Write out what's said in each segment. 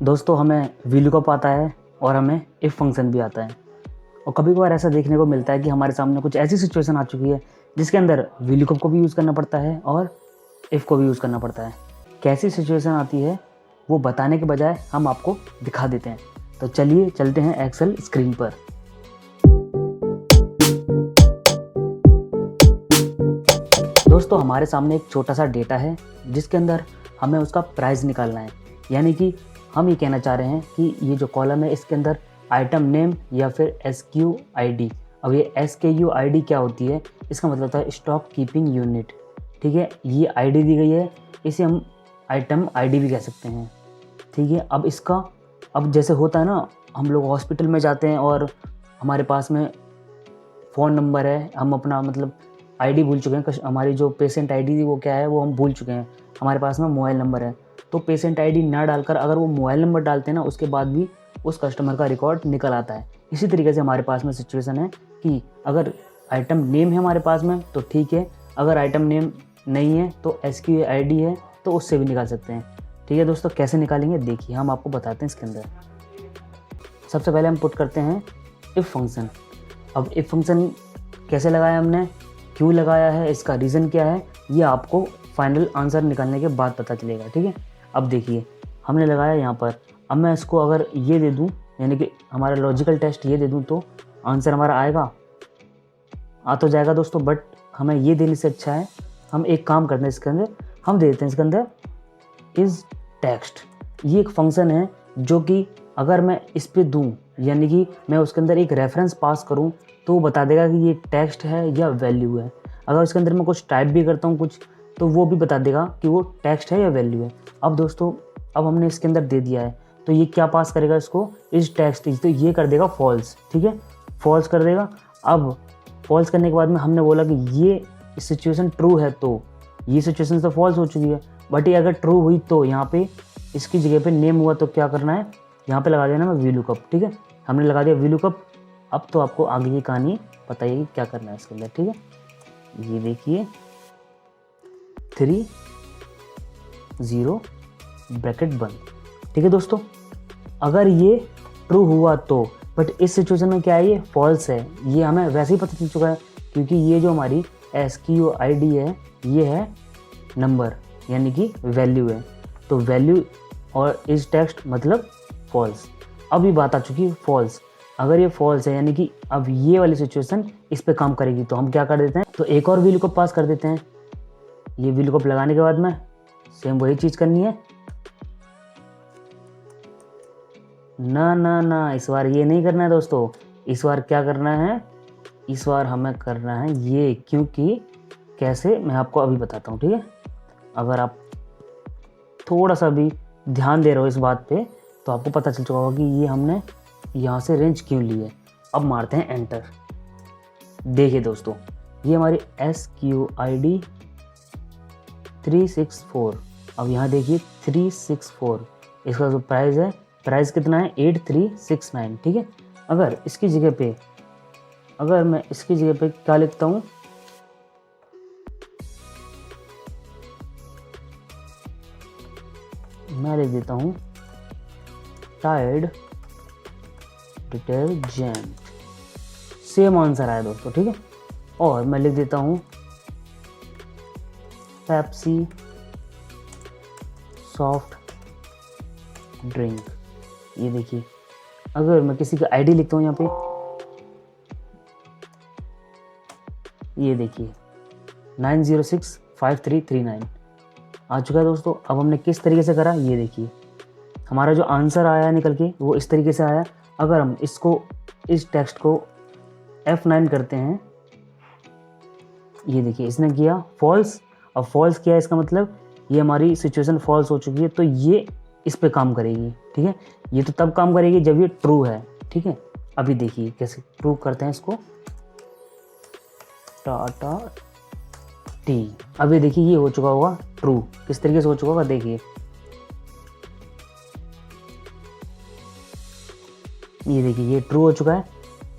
दोस्तों हमें VLOOKUP आता है और हमें इफ़ फंक्शन भी आता है। और कभी कभार ऐसा देखने को मिलता है कि हमारे सामने कुछ ऐसी सिचुएशन आ चुकी है जिसके अंदर VLOOKUP को भी यूज़ करना पड़ता है और इफ़ को भी यूज़ करना पड़ता है। कैसी सिचुएशन आती है वो बताने के बजाय हम आपको दिखा देते हैं। तो चलिए चलते हैं एक्सेल स्क्रीन पर। दोस्तों हमारे सामने एक छोटा सा डेटा है जिसके अंदर हमें उसका प्राइस निकालना है। यानी कि हम ये कहना चाह रहे हैं कि ये जो कॉलम है इसके अंदर आइटम नेम या फिर SKU ID। अब ये SKU ID क्या होती है? इसका मतलब होता है स्टॉक कीपिंग यूनिट। ठीक है, ये ID दी गई है, इसे हम आइटम ID भी कह सकते हैं। ठीक है, अब जैसे होता है ना, हम लोग हॉस्पिटल में जाते हैं और हमारे पास में फ़ोन नंबर है, हम अपना मतलब ID भूल चुके हैं, हमारी जो पेशेंट ID थी वो क्या है वो हम भूल चुके हैं, हमारे पास में मोबाइल नंबर है। तो पेशेंट ID ना डालकर अगर वो मोबाइल नंबर डालते हैं ना, उसके बाद भी उस कस्टमर का रिकॉर्ड निकल आता है। इसी तरीके से हमारे पास में सिचुएशन है कि अगर आइटम नेम है हमारे पास में तो ठीक है, अगर आइटम नेम नहीं है तो SKU ID है तो उससे भी निकाल सकते हैं। ठीक है दोस्तों, कैसे निकालेंगे देखिए, हम आपको बताते हैं इसके अंदर। सबसे पहले हम पुट करते हैं इफ़ फंक्शन। अब इफ़ फंक्शन कैसे लगाया हमने, क्यों लगाया है, इसका रीज़न क्या है, ये आपको फाइनल आंसर निकालने के बाद पता चलेगा। ठीक है, अब देखिए हमने लगाया यहाँ पर। अब मैं इसको अगर ये दे दूँ, यानी कि हमारा लॉजिकल टेस्ट ये दे दूँ तो आंसर हमारा आ तो जाएगा दोस्तों। बट हमें ये देने से अच्छा है हम एक काम करते हैं, इसके अंदर हम दे देते हैं इसके अंदर इज़ टेक्स्ट। ये एक फंक्शन है जो कि अगर मैं इस पे दूँ, यानी कि मैं उसके अंदर एक रेफरेंस पास करूँ तो वो बता देगा कि ये टेक्स्ट है या वैल्यू है। अगर इसके अंदर मैं कुछ टाइप भी करता हूँ कुछ, तो वो भी बता देगा कि वो टेक्स्ट है या वैल्यू है। अब दोस्तों अब हमने इसके अंदर दे दिया है तो ये क्या पास करेगा, इसको इज टेक्स्ट इज, तो ये कर देगा फॉल्स। ठीक है, फॉल्स कर देगा। अब फॉल्स करने के बाद में हमने बोला कि ये सिचुएशन ट्रू है, तो ये सिचुएशन तो फॉल्स हो चुकी है। बट ये अगर ट्रू हुई तो यहाँ पे इसकी जगह पे नेम हुआ तो क्या करना है, यहाँ पे लगा देना मैं VLOOKUP। ठीक है, हमने लगा दिया VLOOKUP। अब तो आपको आगे की कहानी पता ही क्या करना है इसके अंदर। ठीक है, ये देखिए 3 0 ब्रैकेट बंद। ठीक है दोस्तों, अगर ये ट्रू हुआ तो, बट इस सिचुएशन में क्या है, ये फॉल्स है। ये हमें वैसे ही पता चल चुका है क्योंकि ये जो हमारी SKU ID है ये है नंबर, यानी कि वैल्यू है। तो वैल्यू और इज टेक्स्ट मतलब फॉल्स। अब ये बात आ चुकी है फॉल्स। अगर ये फॉल्स है यानी कि अब ये वाली सिचुएशन इस पे काम करेगी, तो हम क्या कर देते हैं, तो एक और VLOOKUP पास कर देते हैं। ये VLOOKUP लगाने के बाद में सेम वही चीज़ करनी है। ना ना ना, इस बार ये नहीं करना है दोस्तों। इस बार क्या करना है, इस बार हमें करना है ये, क्योंकि कैसे मैं आपको अभी बताता हूँ। ठीक है, अगर आप थोड़ा सा भी ध्यान दे रहे हो इस बात पे तो आपको पता चल चुका होगा कि ये हमने यहाँ से रेंज क्यों ली है। अब मारते हैं एंटर। देखिए दोस्तों, ये हमारी SKU ID 364। अब यहाँ देखिए 364, इसका जो प्राइस है, प्राइस कितना है 8369। ठीक है, अगर इसकी जगह पे, अगर मैं इसकी जगह पे क्या लिखता हूँ, मैं लिख देता हूँ टाइड डिटर्जेंट। सेम आंसर आया दोस्तों। ठीक है, और मैं लिख देता हूँ पेप्सी सॉफ्ट ड्रिंक। ये देखिए, अगर मैं किसी का ID लिखता हूँ यहाँ पे, ये देखिए 9065339 आ चुका है दोस्तों। अब हमने किस तरीके से करा, ये देखिए हमारा जो आंसर आया निकल के वो इस तरीके से आया। अगर हम इसको, इस टेक्स्ट को F9 करते हैं, ये देखिए इसने किया फॉल्स। अब फॉल्स किया, इसका मतलब ये हमारी सिचुएशन फॉल्स हो चुकी है, तो ये इस पे काम करेगी। ठीक है, ये तो तब काम करेगी जब ये ट्रू है। ठीक है, अभी देखिए कैसे प्रूव करते हैं इसको, टाटा टी। अभी देखिए ये हो चुका होगा ट्रू। किस तरीके से हो चुका होगा देखिए, ये देखिए ये ट्रू हो चुका है।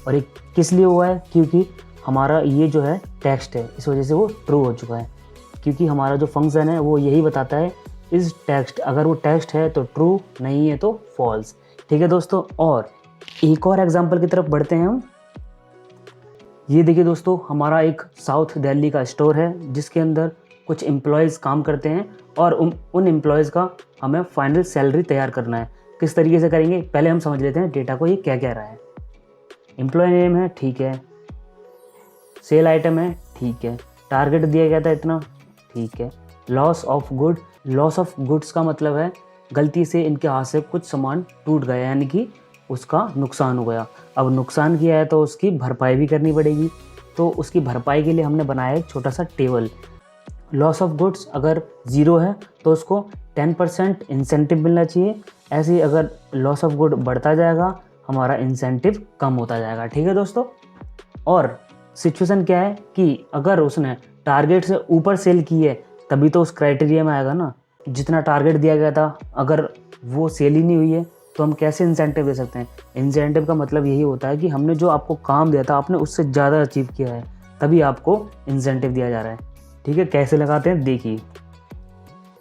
और ये किस लिए हुआ है, क्योंकि हमारा ये जो है टेक्स्ट है, इस वजह से वो ट्रू हो चुका है। क्योंकि हमारा जो फंक्शन है वो यही बताता है इज टेक्स्ट, अगर वो टेक्स्ट है तो ट्रू, नहीं है तो फॉल्स। ठीक है दोस्तों, और एक और एग्जांपल की तरफ बढ़ते हैं हम। ये देखिए दोस्तों, हमारा एक साउथ दिल्ली का स्टोर है जिसके अंदर कुछ एम्प्लॉयज़ काम करते हैं और उन एम्प्लॉयज़ का हमें फाइनल सैलरी तैयार करना है। किस तरीके से करेंगे, पहले हम समझ लेते हैं डेटा को ये क्या कह रहा है। एम्प्लॉय नेम है, ठीक है, सेल आइटम है, ठीक है, टारगेट दिया गया था इतना, ठीक है, लॉस ऑफ गुड्स का मतलब है गलती से इनके हाथ से कुछ सामान टूट गया, यानी कि उसका नुकसान हो गया। अब नुकसान किया है तो उसकी भरपाई भी करनी पड़ेगी, तो उसकी भरपाई के लिए हमने बनाया एक छोटा सा टेबल। लॉस ऑफ गुड्स अगर 0 है तो उसको 10% इंसेंटिव मिलना चाहिए। ऐसे ही अगर लॉस ऑफ गुड बढ़ता जाएगा हमारा इंसेंटिव कम होता जाएगा। ठीक है दोस्तों, और सिचुएशन क्या है कि अगर उसने टारगेट से ऊपर सेल की है तभी तो उस क्राइटेरिया में आएगा ना। जितना टारगेट दिया गया था अगर वो सेल ही नहीं हुई है तो हम कैसे इंसेंटिव दे सकते हैं। इंसेंटिव का मतलब यही होता है कि हमने जो आपको काम दिया था आपने उससे ज़्यादा अचीव किया है, तभी आपको इंसेंटिव दिया जा रहा है। ठीक है, कैसे लगाते हैं देखिए।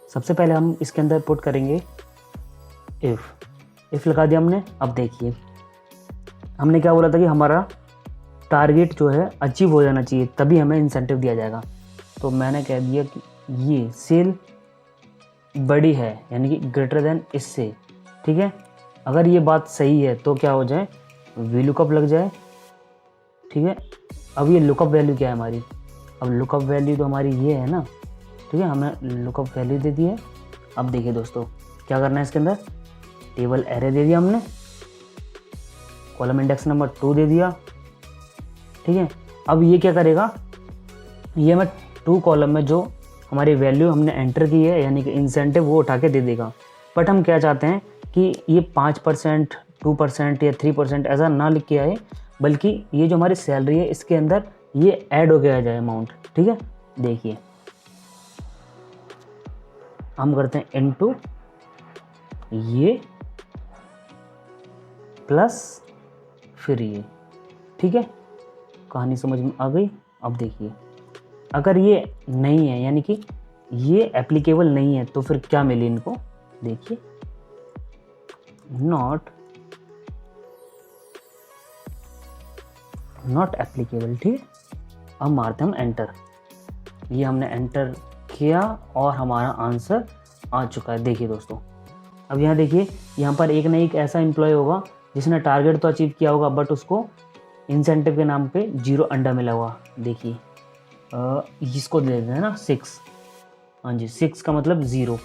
सबसे पहले हम इसके अंदर पुट करेंगे इफ़ लगा दिया हमने। अब देखिए हमने क्या बोला था कि हमारा टारगेट जो है अचीव हो जाना चाहिए तभी हमें इंसेंटिव दिया जाएगा। तो मैंने कह दिया कि ये सेल बड़ी है यानी कि ग्रेटर देन इससे। ठीक है, अगर ये बात सही है तो क्या हो जाए, वी लुकअप लग जाए। ठीक है, अब ये लुकअप वैल्यू क्या है हमारी, अब लुकअप वैल्यू तो हमारी ये है ना। ठीक है, हमें लुकअप वैल्यू दे दी है। अब देखिए दोस्तों क्या करना है, इसके अंदर टेबल एरे दे दिया हमने, कॉलम इंडेक्स नंबर 2 दे दिया। ठीक है, अब ये क्या करेगा, ये हमें 2 कॉलम में जो हमारी वैल्यू हमने एंटर की है यानी कि इंसेंटिव वो उठा के दे देगा। बट हम क्या चाहते हैं कि ये 5%, 2% या 3% ऐसा ना लिख के आए, बल्कि ये जो हमारी सैलरी है इसके अंदर ये ऐड हो गया जाए अमाउंट। ठीक है, देखिए हम करते हैं इनटू ये प्लस फिर ये। ठीक है, कहानी समझ में आ गई। अब देखिए अगर ये नहीं है यानी कि ये एप्लीकेबल नहीं है तो फिर क्या मिले इनको, देखिए नॉट एप्लीकेबल। ठीक है, अब मारते हम एंटर। ये हमने एंटर किया और हमारा आंसर आ चुका है। देखिए दोस्तों, अब यहाँ देखिए, यहाँ पर एक ना एक ऐसा एम्प्लॉय होगा जिसने टारगेट तो अचीव किया होगा बट उसको इंसेंटिव के नाम पे 0 अंडा मिला हुआ। देखिए इसको दे देते हैं ना 6, हाँ जी 6 का मतलब 0।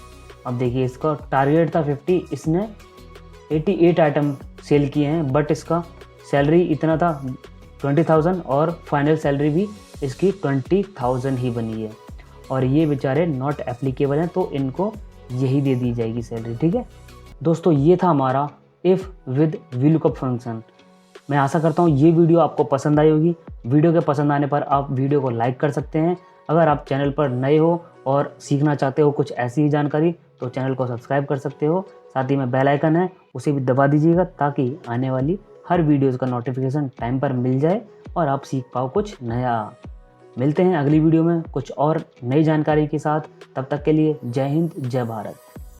अब देखिए इसका टारगेट था 50, इसने 88 आइटम सेल किए हैं बट इसका सैलरी इतना था 20,000 और फाइनल सैलरी भी इसकी 20,000 ही बनी है और ये बेचारे नॉट एप्लीकेबल हैं तो इनको यही दे दी जाएगी सैलरी। ठीक है दोस्तों, ये था हमारा इफ़ विद VLOOKUP फंक्शन। मैं आशा करता हूँ ये वीडियो आपको पसंद आई होगी। वीडियो के पसंद आने पर आप वीडियो को लाइक कर सकते हैं। अगर आप चैनल पर नए हो और सीखना चाहते हो कुछ ऐसी ही जानकारी तो चैनल को सब्सक्राइब कर सकते हो। साथ ही में बेल आइकन है उसे भी दबा दीजिएगा ताकि आने वाली हर वीडियोज़ का नोटिफिकेशन टाइम पर मिल जाए और आप सीख पाओ कुछ नया। मिलते हैं अगली वीडियो में कुछ और नई जानकारी के साथ। तब तक के लिए जय हिंद, जय भारत।